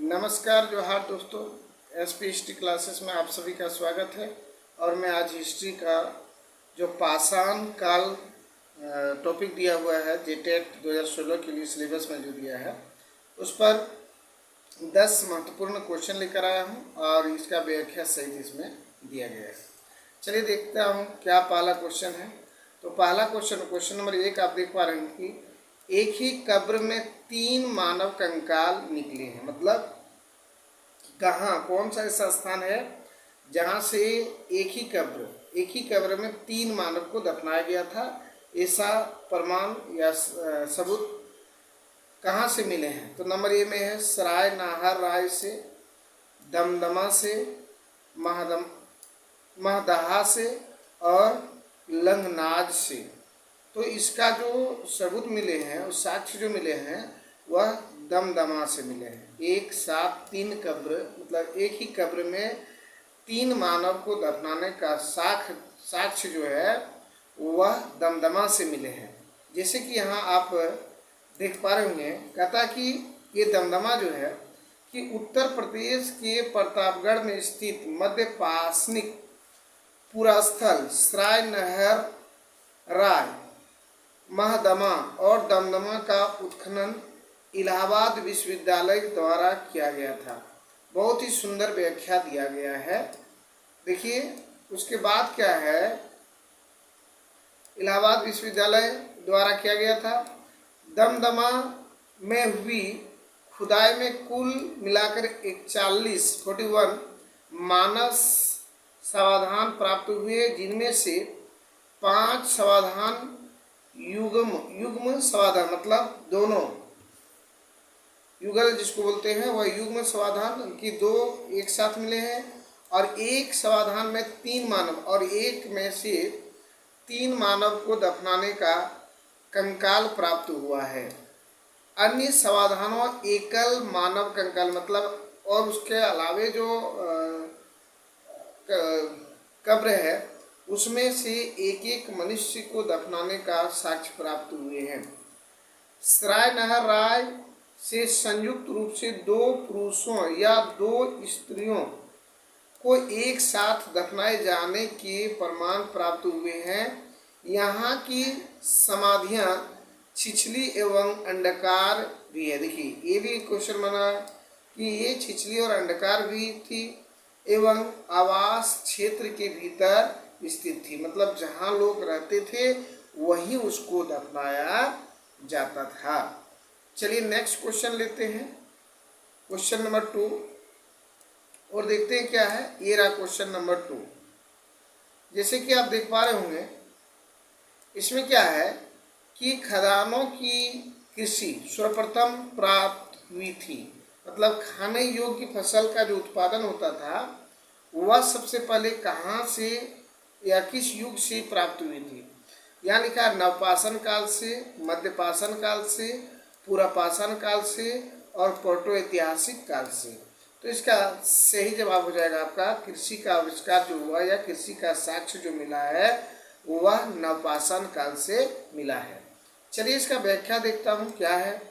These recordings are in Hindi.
नमस्कार जोहार दोस्तों, एसपीएसटी क्लासेस में आप सभी का स्वागत है। और मैं आज हिस्ट्री का जो पाषाण काल टॉपिक दिया हुआ है जेटेट 2016 के लिए सिलेबस में जो दिया है उस पर 10 महत्वपूर्ण क्वेश्चन लेकर आया हूं और इसका व्याख्या सहित इसमें दिया गया है। चलिए देखता हूं क्या पहला क्वेश्चन है। तो पहला क्वेश्चन नंबर 1 आप देख पा रहे हैं कि एक ही कब्र में 3 मानव कंकाल निकले हैं। मतलब कहाँ, कौन सा ऐसा स्थान है जहाँ से एक ही कब्र में 3 मानव को दफनाया गया था। ऐसा प्रमाण या सबूत कहाँ से मिले हैं? तो नंबर ए में है सराय नाहर राय से, दमदमा से, महदहा से और लंगनाज से। तो इसका जो सबूत मिले हैं, उस साक्ष्य जो मिले हैं वह दमदमा से मिले हैं। एक साथ 3 कब्र, मतलब एक ही कब्र में 3 मानव को दफनाने का साक्ष्य जो है वह दमदमा से मिले हैं। जैसे कि यहाँ आप देख पा रहे होंगे, कहता कि ये दमदमा जो है कि उत्तर प्रदेश के प्रतापगढ़ में स्थित मध्य पाषाणिक पुरास्थल सराय नहर राय, महदमा और दमदमा का उत्खनन इलाहाबाद विश्वविद्यालय द्वारा किया गया था। बहुत ही सुंदर व्याख्या दिया गया है। देखिए उसके बाद क्या है, इलाहाबाद विश्वविद्यालय द्वारा किया गया था। दमदमा में हुई खुदाई में कुल मिलाकर 41 मानस समाधान प्राप्त हुए, जिनमें से 5 समाधान युग्म समाधान, मतलब दोनों युगल जिसको बोलते हैं वह युग्म समाधान की 2 एक साथ मिले हैं, और एक समाधान में 3 मानव और एक में से 3 मानव को दफनाने का कंकाल प्राप्त हुआ है। अन्य समाधानों एकल मानव कंकाल, मतलब और उसके अलावे जो कब्र है उसमें से एक मनुष्य को दफनाने का साक्ष्य प्राप्त हुए हैं। सराय नहर राय से संयुक्त रूप से 2 पुरुषों या 2 स्त्रियों को एक साथ दफनाए जाने के प्रमाण प्राप्त हुए हैं। यहाँ की समाधियाँ छिछली एवं अंडाकार भी है। देखिए ये भी क्वेश्चन बना कि ये छिछली और अंडाकार भी थी एवं आवास क्षेत्र के भीतर स्थित थी, मतलब जहाँ लोग रहते थे वहीं उसको दफनाया जाता था। चलिए नेक्स्ट क्वेश्चन लेते हैं, क्वेश्चन नंबर 2, और देखते हैं क्या है। ये रहा क्वेश्चन नंबर 2। जैसे कि आप देख पा रहे होंगे, इसमें क्या है कि खदानों की कृषि सर्वप्रथम प्राप्त हुई थी। मतलब खाने योग्य फसल का जो उत्पादन होता था वह सबसे पहले कहाँ से या किस युग से प्राप्त हुई थी? यहाँ लिखा है नवपाषाण काल से, मध्यपाषाण काल से, पुरापाषाण काल से और प्रोटो ऐतिहासिक काल से। तो इसका सही जवाब हो जाएगा आपका कृषि का आविष्कार जो हुआ या कृषि का साक्ष्य जो मिला है वह नवपाषाण काल से मिला है। चलिए इसका व्याख्या देखता हूँ क्या है।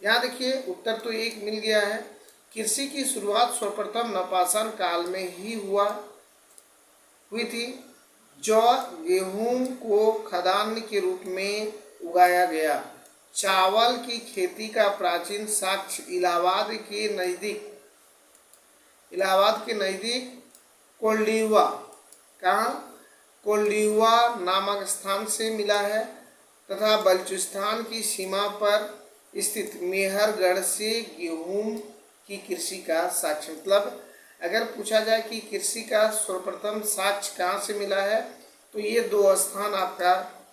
यहाँ देखिए उत्तर तो एक मिल गया है। कृषि की शुरुआत सर्वप्रथम नवपाषाण काल में ही हुई थी। जौ गेहूं को खाद्यान्न के रूप में उगाया गया। चावल की खेती का प्राचीन साक्ष्य इलाहाबाद के नज़दीक कोल्डिवा, कहाँ, कोल्डिवा नामक स्थान से मिला है, तथा बलूचिस्तान की सीमा पर स्थित मेहरगढ़ से गेहूं की कृषि का साक्ष्य। मतलब अगर पूछा जाए कि कृषि का सर्वप्रथम साक्ष्य कहाँ से मिला है तो ये 2 स्थान आपका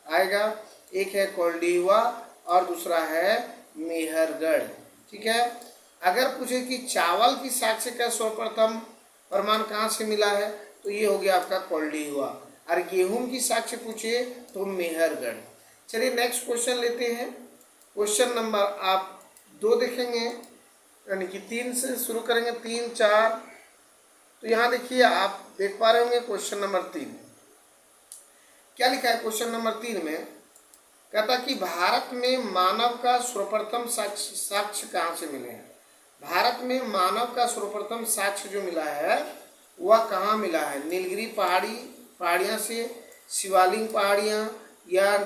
आएगा, एक है कोल्डिवा और दूसरा है मेहरगढ़। ठीक है। अगर पूछे कि चावल की साक्ष्य का सर्वप्रथम प्रमाण कहाँ से मिला है तो ये हो गया आपका कोल्डिवा, और गेहूं की साक्ष्य पूछे तो मेहरगढ़। चलिए नेक्स्ट क्वेश्चन लेते हैं। क्वेश्चन नंबर आप 2 देखेंगे, यानी कि 3 से शुरू करेंगे, 3, 4। तो यहाँ देखिए आप देख पा रहे होंगे क्वेश्चन नंबर 3 क्या लिखा है। क्वेश्चन नंबर 3 में कहता कि भारत में मानव का सर्वप्रथम साक्ष्य कहाँ से मिले हैं? भारत में मानव का सर्वप्रथम साक्ष्य जो मिला है वह कहाँ मिला है? नीलगिरी पहाड़ियाँ से, शिवालिक पहाड़ियाँ, या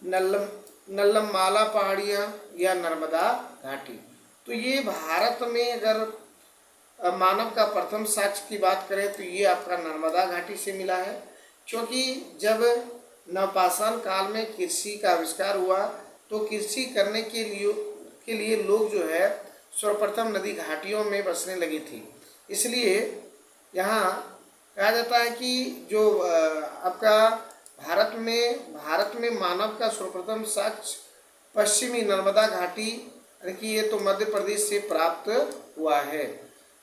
नल्लममाला पहाड़ियाँ, या नर्मदा घाटी। तो ये भारत में अगर मानव का प्रथम साक्ष्य की बात करें तो ये आपका नर्मदा घाटी से मिला है, क्योंकि जब नवपाषाण काल में कृषि का आविष्कार हुआ तो कृषि करने के लिए लोग जो है सर्वप्रथम नदी घाटियों में बसने लगे थे। इसलिए यहाँ कहा जाता है कि जो आपका भारत में मानव का सर्वप्रथम साक्ष्य पश्चिमी नर्मदा घाटी यानी कि ये तो मध्य प्रदेश से प्राप्त हुआ है।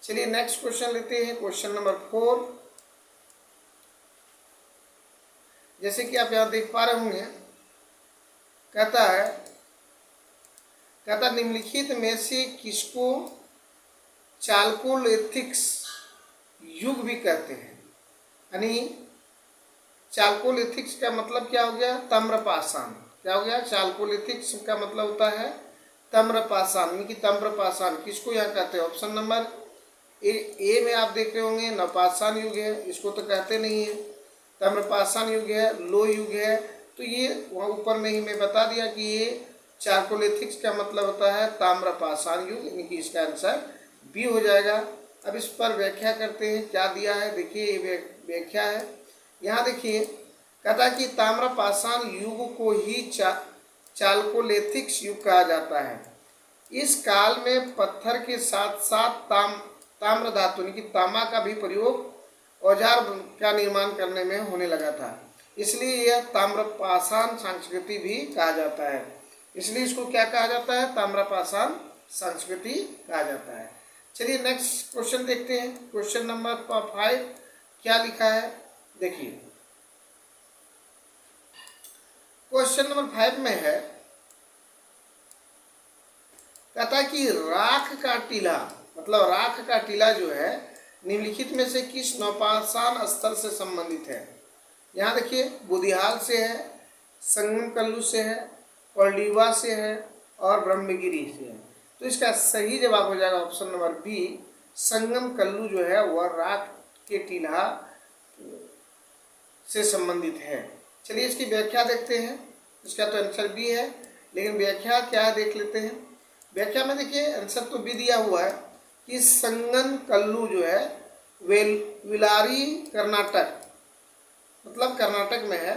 चलिए नेक्स्ट क्वेश्चन लेते हैं, क्वेश्चन नंबर 4। जैसे कि आप यहाँ देख पा रहे होंगे, कहता निम्नलिखित में से किसको चालकोलिथिक्स युग भी कहते हैं? यानी चालकोलिथिक्स का मतलब क्या हो गया? ताम्रपाषाण। क्या हो गया? चालकोलिथिक्स का मतलब होता है ताम्रपाषाण, यानी कि ताम्रपाषाण किसको यहाँ कहते हैं? ऑप्शन नंबर ए में आप देख रहे होंगे नवपाषाण युग है, इसको तो कहते नहीं है। ताम्रपाषाण युग है, लो युग है, तो ये वहाँ ऊपर में ही मैं बता दिया कि ये चालकोलिथिक्स का मतलब होता है ताम्रपाषाण युग, यानी कि इसका आंसर बी हो जाएगा। अब इस पर व्याख्या करते हैं, क्या दिया है देखिए, ये व्याख्या है। यहाँ देखिए, कहता कि ताम्रपाषाण युग को ही चालकोलिथिक्स युग कहा जाता है। इस काल में पत्थर के साथ साथ ताम्र धातु यानी कि तांबा का भी प्रयोग औजार का निर्माण करने में होने लगा था, इसलिए यह ताम्रपाषाण संस्कृति भी कहा जाता है। इसलिए इसको क्या कहा जाता है? ताम्रपाषाण संस्कृति कहा जाता है। चलिए नेक्स्ट क्वेश्चन देखते हैं, क्वेश्चन नंबर 5 क्या लिखा है देखिए। क्वेश्चन नंबर 5 में है, कहता कि राख का टीला, मतलब राख का टीला जो है निम्नलिखित में से किस नवपाषाण स्थल से संबंधित है? यहाँ देखिए, बुदिहाल से है, संगम कल्लू से है, कोल्डिवा से है और ब्रह्मगिरी से है। तो इसका सही जवाब हो जाएगा ऑप्शन नंबर बी, संगम कल्लू जो है वह राख के टीला से संबंधित है। चलिए इसकी व्याख्या देखते हैं। इसका तो आंसर बी है, लेकिन व्याख्या क्या है देख लेते हैं। व्याख्या में देखिए आंसर तो बी दिया हुआ है कि संगम कल्लू जो है वेलारी कर्नाटक, मतलब कर्नाटक में है,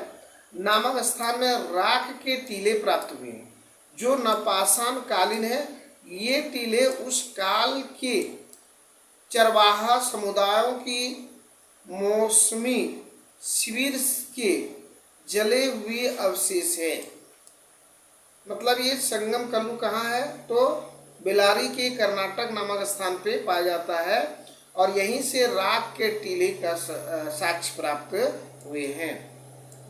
नामक स्थान में राख के टीले प्राप्त हुए हैं जो नवपाषाण कालीन है। ये टीले उस काल के चरवाहा समुदायों की मौसमी शिविर के जले हुए अवशेष है। मतलब ये संगम कल्लू कहाँ है? तो बेलारी के कर्नाटक नामक स्थान पे पाया जाता है और यहीं से राख के टीले का साक्ष्य प्राप्त हुए हैं।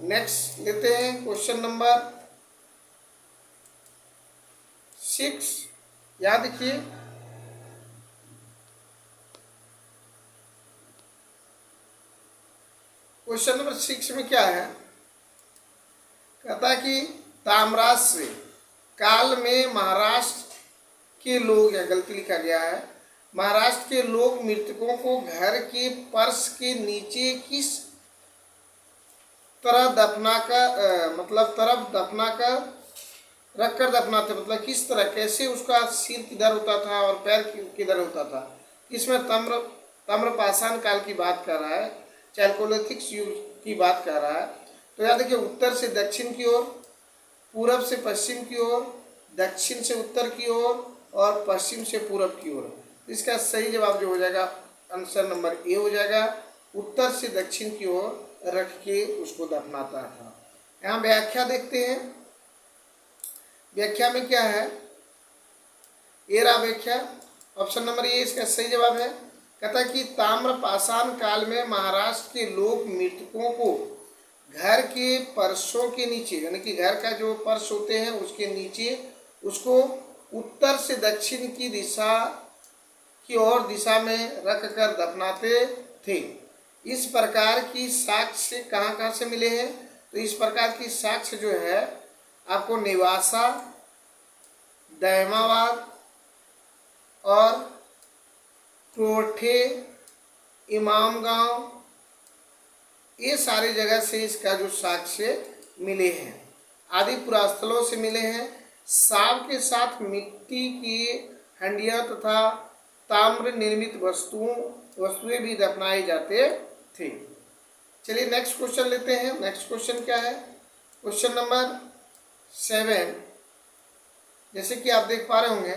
नेक्स्ट लेते हैं क्वेश्चन नंबर 6। याद रखिए, क्वेश्चन नंबर 6 में क्या है? कहता है कि ताम्रश्री काल में महाराष्ट्र के लोग, या गलती लिखा गया है, महाराष्ट्र के लोग मृतकों को घर के फर्श के नीचे किस तरह रख कर दफनाते, मतलब किस तरह, कैसे, उसका सिर किधर होता था और पैर किधर होता था। इसमें ताम्रपाषाण काल की बात कर रहा है, चालकोलिथिक्स युग की बात कर रहा है। तो याद देखिए, उत्तर से दक्षिण की ओर, पूरब से पश्चिम की ओर, दक्षिण से उत्तर की ओर और पश्चिम से पूरब की ओर। इसका सही जवाब जो हो जाएगा आंसर नंबर ए हो जाएगा, उत्तर से दक्षिण की ओर रख के उसको दफनाता था। यहाँ व्याख्या देखते हैं, व्याख्या में क्या है? ये रहा व्याख्या, ऑप्शन नंबर ए इसका सही जवाब है। कहता कि ताम्रपाषाण काल में महाराष्ट्र के लोग मृतकों को घर के फर्शों के नीचे, यानी कि घर का जो फर्श होते हैं उसके नीचे, उसको उत्तर से दक्षिण की दिशा की ओर दिशा में रख कर दफनाते थे। इस प्रकार की साक्ष्य कहाँ कहाँ से मिले हैं? तो इस प्रकार की साक्ष्य जो है आपको नेवासा, दहमाबाद और कोठे, इमाम गांव, ये सारी जगह से इसका जो साक्ष्य मिले हैं। आदि पुरास्थलों से मिले हैं। सांप के साथ मिट्टी की हंडियां तथा ताम्र निर्मित वस्तुएं भी दफनाए जाते थे। चलिए नेक्स्ट क्वेश्चन लेते हैं। नेक्स्ट क्वेश्चन क्या है? क्वेश्चन नंबर 7, जैसे कि आप देख पा रहे होंगे,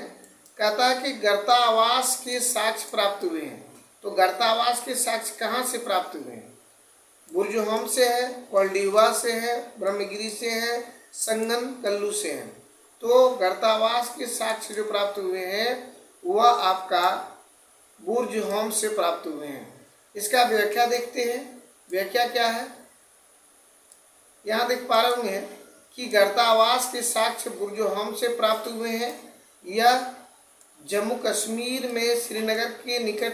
कहता है कि गर्तावास के साक्ष्य प्राप्त हुए हैं। तो गर्तावास के साक्ष्य कहाँ से प्राप्त हुए हैं? बुर्जहोम से है, कोल्डिवा से है, ब्रह्मगिरी से है, संगन कल्लू से है। तो गर्तावास के साक्ष्य जो प्राप्त हुए हैं वह आपका बुर्जहोम से प्राप्त हुए हैं। इसका व्याख्या देखते हैं। व्याख्या क्या है? यहाँ देख पा रहे होंगे कि गर्तावास के साक्ष्य बुर्जहोम से प्राप्त हुए हैं। यह जम्मू कश्मीर में श्रीनगर के निकट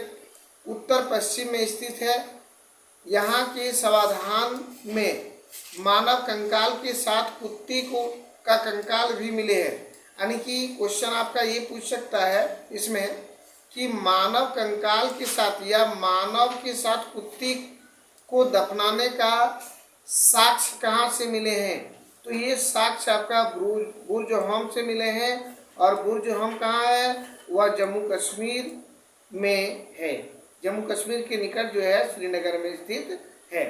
उत्तर पश्चिम में स्थित है। यहाँ के समाधान में मानव कंकाल के साथ कुत्ते का कंकाल भी मिले हैं। यानी कि क्वेश्चन आपका ये पूछ सकता है इसमें कि मानव कंकाल के साथ या मानव के साथ कुत्ते को दफनाने का साक्ष्य कहाँ से मिले हैं? तो ये साक्ष्य आपका बुर्जहोम से मिले हैं। और बुर्जहोम कहाँ है? वह जम्मू कश्मीर में है। जम्मू कश्मीर के निकट जो है श्रीनगर में स्थित है।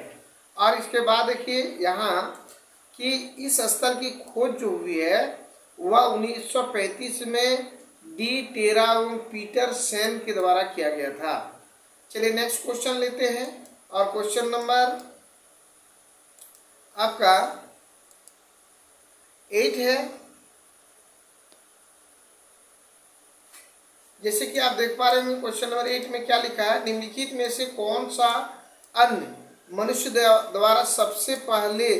और इसके बाद देखिए यहाँ कि इस स्थल की खोज जो हुई है वह 1935 में डी टेरा एवं पीटर सेन के द्वारा किया गया था। चलिए नेक्स्ट क्वेश्चन लेते हैं। और क्वेश्चन नंबर आपका 8 है। जैसे कि आप देख पा रहे हैं क्वेश्चन नंबर 8 में क्या लिखा है? निम्नलिखित में से कौन सा अन्न मनुष्य द्वारा सबसे पहले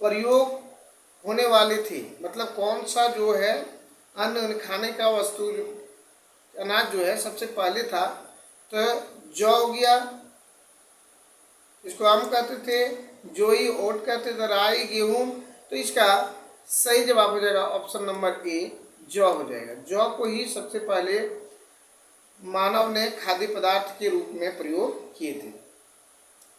प्रयोग होने वाले थे? मतलब कौन सा जो है अन्न खाने का वस्तु अनाज जो है सबसे पहले था? तो जौ हो गया, इसको हम कहते थे जोई, ओट कहते थे, राई, गेहूं। तो इसका सही जवाब हो जाएगा ऑप्शन नंबर ए, जौ हो जाएगा। जौ को ही सबसे पहले मानव ने खाद्य पदार्थ के रूप में प्रयोग किए थे।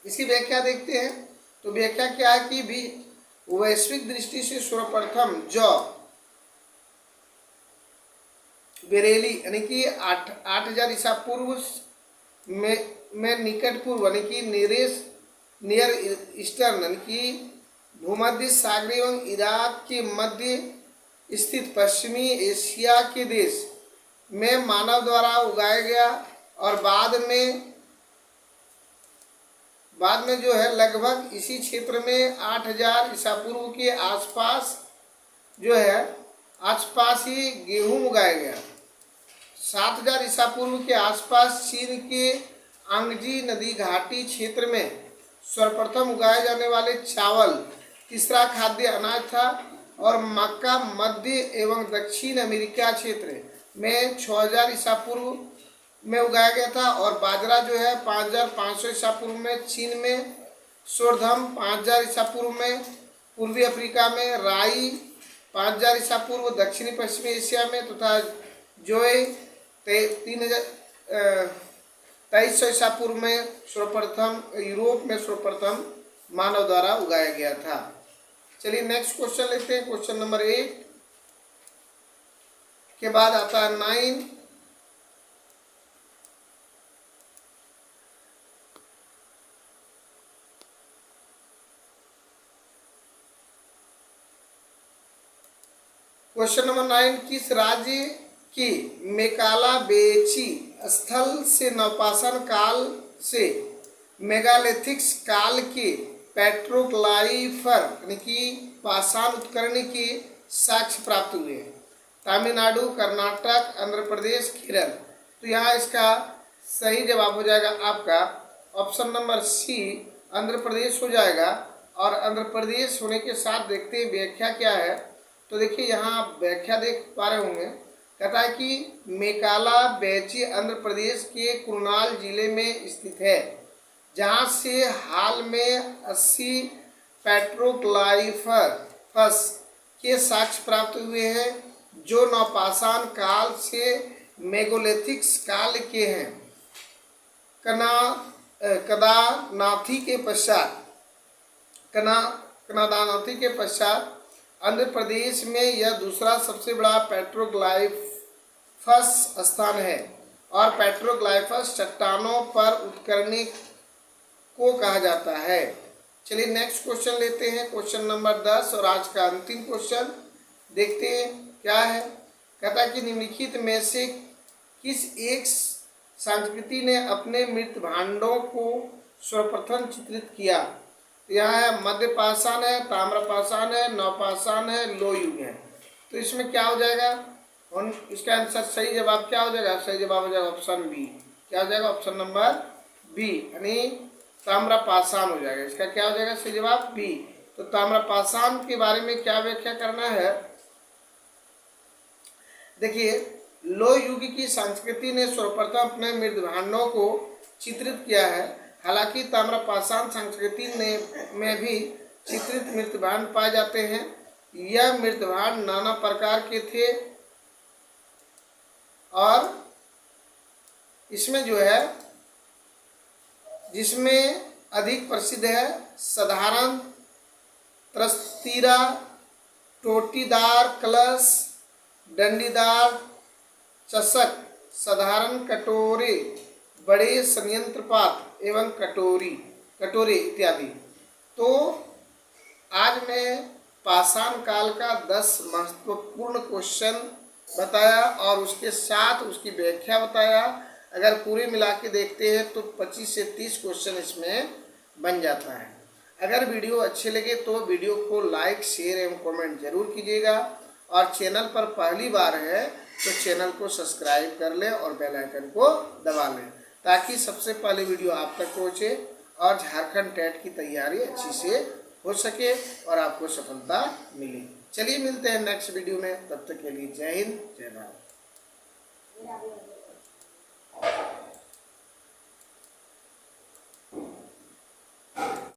इसकी व्याख्या देखते हैं। तो व्याख्या क्या है कि भी वैश्विक दृष्टि से सर्वप्रथम जौ बेरेली यानी कि 8000 ईसा पूर्व में निकट पूर्व यानी कि नियर ईस्टर्न यानी कि भूमध्य सागरी एवं इराक के मध्य स्थित पश्चिमी एशिया के देश में मानव द्वारा उगाया गया। और बाद में जो है लगभग इसी क्षेत्र में 8000 ईसा पूर्व के आसपास जो है आसपास ही गेहूं उगाया गया। 7000 ईसा पूर्व के आसपास चीन के आंगजी नदी घाटी क्षेत्र में सर्वप्रथम उगाए जाने वाले चावल तीसरा खाद्य अनाज था। और मक्का मध्य एवं दक्षिण अमेरिका क्षेत्र में 6000 ईसा पूर्व में उगाया गया था। और बाजरा जो है 5500 ईसा पूर्व में चीन में, सोरधम 5000 ईसा पूर्व में पूर्वी अफ्रीका में, राई 5000 ईसा पूर्व दक्षिणी पश्चिमी एशिया में तथा जोए 2300 ईसा पूर्व में सर्वप्रथम यूरोप में सर्वप्रथम मानव द्वारा उगाया गया था। चलिए नेक्स्ट क्वेश्चन लेते हैं। क्वेश्चन नंबर 8 के बाद आता है 9। क्वेश्चन नंबर 9, किस राज्य की मेकाला बेची स्थल से नवपाषाण काल से मेगालिथिक्स काल के पेट्रोग्लाइफर यानी कि पाषाण उत्कीर्ण के साक्ष्य प्राप्त हुए हैं? तमिलनाडु, कर्नाटक, आंध्र प्रदेश, केरल। तो यहाँ इसका सही जवाब हो जाएगा आपका option number C, Andhra Pradesh हो जाएगा। और आंध्र प्रदेश होने के साथ देखते हैं व्याख्या क्या है। तो देखिए यहाँ आप व्याख्या देख पा रहे होंगे, कहता है कि मेकाला बेची आंध्र प्रदेश के कुरनाल जिले में स्थित है, जहाँ से हाल में 80 पेट्रोग्लाइफस के साक्ष्य प्राप्त हुए हैं जो नवपाषाण काल से मेगालिथिक्स काल के हैं। कनादानाथी के पश्चात आंध्र प्रदेश में यह दूसरा सबसे बड़ा पेट्रोग्लाइफस स्थान है और पेट्रोग्लाइफस चट्टानों पर उत्कीर्ण को कहा जाता है। चलिए नेक्स्ट क्वेश्चन लेते हैं, क्वेश्चन नंबर 10 और आज का अंतिम क्वेश्चन देखते हैं क्या है। कहता है कि निम्नलिखित में से किस एक संस्कृति ने अपने मृत भांडों को सर्वप्रथम चित्रित किया। यहाँ है मध्य पाषाण है, ताम्र पाषाण है, नवपाषाण है, लोह युग है। तो इसमें क्या हो जाएगा, और इसका आंसर सही जवाब क्या हो जाएगा, सही जवाब हो जाएगा ऑप्शन बी। क्या हो जाएगा, ऑप्शन नंबर बी, यानी ताम्र पाषाण हो जाएगा। इसका क्या हो जाएगा, सही जवाब बी। तो ताम्र पाषाण के बारे में क्या व्याख्या करना है, देखिए लोह युग की संस्कृति ने सर्वप्रथम अपने मृत भांडों को चित्रित किया है। हालांकि ताम्र पाषाण संस्कृति में भी चित्रित मृतभांड पाए जाते हैं। यह मृतभांड नाना प्रकार के थे और इसमें जो है जिसमें अधिक प्रसिद्ध है साधारण त्रस्तीरा, टोटीदार कलश, डंडीदार चषक, साधारण कटोरे, बड़े संयंत्र पात्र एवं कटोरे इत्यादि। तो आज मैं पाषाण काल का 10 महत्वपूर्ण क्वेश्चन बताया और उसके साथ उसकी व्याख्या बताया। अगर पूरे मिला के देखते हैं तो 25 से 30 क्वेश्चन इसमें बन जाता है। अगर वीडियो अच्छे लगे तो वीडियो को लाइक, शेयर एवं कमेंट जरूर कीजिएगा और चैनल पर पहली बार है तो चैनल को सब्सक्राइब कर लें और बेल आइकन को दबा लें ताकि सबसे पहले वीडियो आप तक पहुँचे और झारखंड टेट की तैयारी अच्छी से हो सके और आपको सफलता मिले। चलिए मिलते हैं नेक्स्ट वीडियो में, तब तक के लिए जय हिंद, जय भारत।